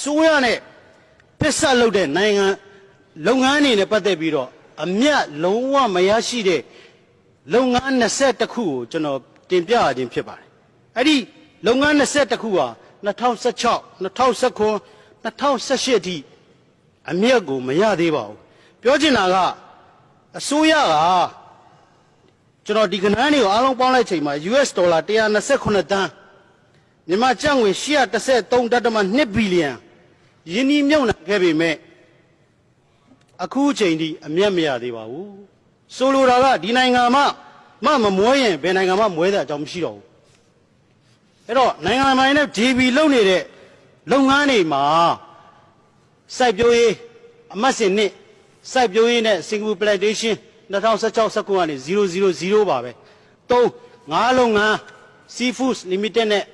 စိုးရနဲ့ဖက်ဆက်လုပ်တဲ့နိုင်ငံလုပ်ငန်းတွေနဲ့ပတ်သက်ပြီးတော့အမြတ်လုံးဝမရရှိတဲ့လုပ်ငန်း21ခုကိုကျွန်တော်တင်ပြရခြင်းဖြစ်ပါတယ်။အဲ့ဒီလုပ်ငန်း21ခုဟာ2016 2019 2018အထိအမြတ်ကိုမရသေးပါဘူး။ပြောချင်တာကအစိုးရကကျွန်တော်ဒီကဏ္ဍတွေကိုအားလုံးပေါင်းလိုက်ချိန်မှာ US ဒေါ်လာ129တန်းမြန်မာကျပ်ငွေ813.2ဘီလီယံယင်းဒီမြုပ်နှံခဲ့ပေမဲ့အခုချိန်ထိအမြတ်မရသေးပါဘူးဆိုလိုတာကဒီနိုင်ငံမမွဲရင်ဘယ်နိုင်ငံမှမွဲတဲ့အကြောင်းမရှိတော့ဘူးအဲ့တော့နိုင်ငံပိုင်နဲ့ JB လုပ်နေတဲ့လုပ်ငန်းတွေမှာစိုက်ပျိုးရေးအမတ်စင်နှစ်စိုက်ပျိုးရေးနဲ့ Singapore Plantation 2016-19ကနေ000ပါပဲ3ငါးလုပ်ငန်း Seafoods Limited နဲ့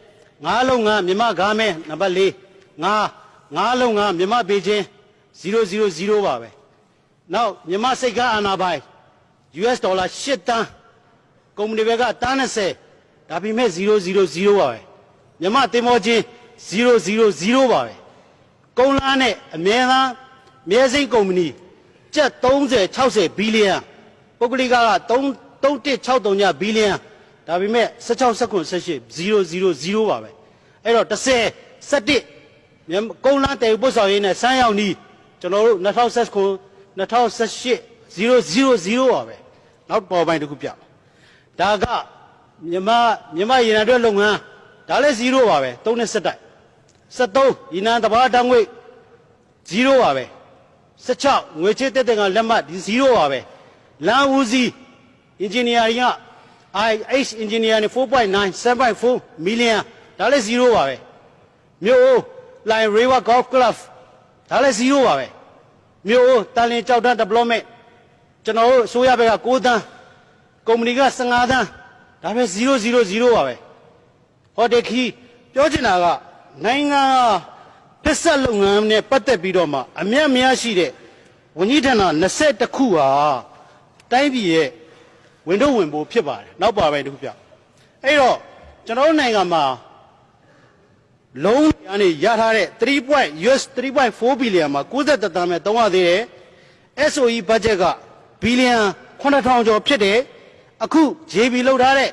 ငါးလုပ်ငန်းမြန်မာဂါမဲနံပါတ်4ငါးလုပ်ငန်းမြန်မာဘေချင်း000ပါပဲနောက်မြန်မာစိတ်ကားအာဏာပိုင် US ဒေါ်လာ8တန်းကုမ္ပဏီဘက်ကတန်း20ဒါပေမဲ့000ပါပဲမြန်မာတင်မောချင်း000ပါပဲကုန်းလန်းနဲ့အမြဲတမ်းမြဲစိမ့်ကုမ္ပဏီကျပ်30-60ဘီလီယံပုဂ္ဂလိက3163ဘီလီယံဒါပေမဲ့16-19-18 000ပါပဲအဲ့တော့10 17ကုန်းလန်းတယ်ပို့ဆောင်ရေးနဲ့စမ်းရောက်နီးကျွန်တော်တို့2019 2018 000ပါပဲနောက်ပေါ်ပိုင်းတစ်ခုပြဒါကမြန်မာရေနံတွဲလုပ်ငန်းဒါလည်း0ပါပဲ3နဲ့7တိုက်73ရေနံတဘာတန်းငွေ0ပါပဲ16ငွေချေးတက်တဲ့ကလက်မှတ်ဒီ0ပါပဲလမ်းဦးစီး engineering က IH engineering 4.9 7.4 million ဒါလည်း0ပါပဲမြို့ line river golf club ဒါလည်း0ပါပဲမြို့တန်လင်းကြောက်တန်း development ကျွန်တော်တို့အစိုးရဘက်က9တန်းကုမ္ပဏီက15တန်းဒါပဲ000ပါပဲဟောတယ်ခီပြောချင်တာကနိုင်ငံဖက်ဆက်လုပ်ငန်းနဲ့ပတ်သက်ပြီးတော့မှအမြတ်မရရှိတဲ့ဝန်ကြီးဌာန21ခုဟာတိုင်းပြည်ရဲ့ဝင်တော့ဝင်ဖို့ဖြစ်ပါတယ်နောက်ပါပိုင်းတစ်ခုပြအဲ့တော့ကျွန်တော်တို့နိုင်ငံမှာလုံးကနေရထားတဲ့3.4 ဘီလီယံမှာ90တန်းပဲသုံးရသေးတယ် SOE budget ကဘီလီယံ9000ကျော်ဖြစ်တယ်အခု JB လောက်ထားတဲ့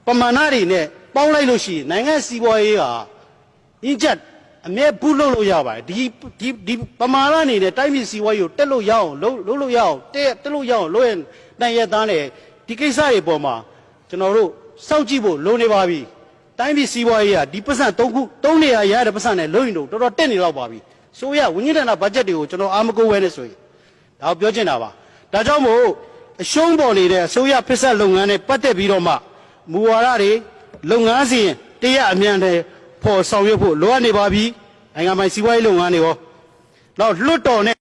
ပမာဏတွေနဲ့ပေါင်းလိုက်လို့ရှိရင်နိုင်ငံစီးပွားရေးဟာအင်းချက်အမြဲဘူးလို့ရပါတယ်ဒီပမာဏအနေနဲ့တိုင်းပြည်စီးပွားရေးကိုတက်လို့ရအောင်လုပ်လို့ရအောင်တက်လို့ရအောင်လုပ်ရင်နိုင်ရသားနဲ့ဒီကိစ္စတွေပေါ်မှာကျွန်တော်တို့စောင့်ကြည့်ဖို့လိုနေပါပြီတိုင်းပြည်စီးပွားရေးဟာဒီပတ်စံ3နေရာရတဲ့ပတ်စံနဲ့လုံးရင်တော့တော်တော်တက်နေတော့ပါပြီဆိုရဝန်ကြီးဌာနဘတ်ဂျက်တွေကိုကျွန်တော်အားမကိုးဝဲနေဆိုရင်ဒါကိုပြောချင်တာပါဒါကြောင့်မို့အရှုံးပေါ်နေတဲ့အစိုးရဖက်ဆက်လုပ်ငန်းနဲ့ပတ်သက်ပြီးတော့မှမူဝါဒတွေလုပ်ငန်းစဉ်တရားအမြန်တွေပေါ်ဆောင်ရွက်ဖို့လိုအပ်နေပါပြီနိုင်ငံပိုင်စီးပွားရေးလုပ်ငန်းတွေရောနောက်လွတ်တော်နဲ့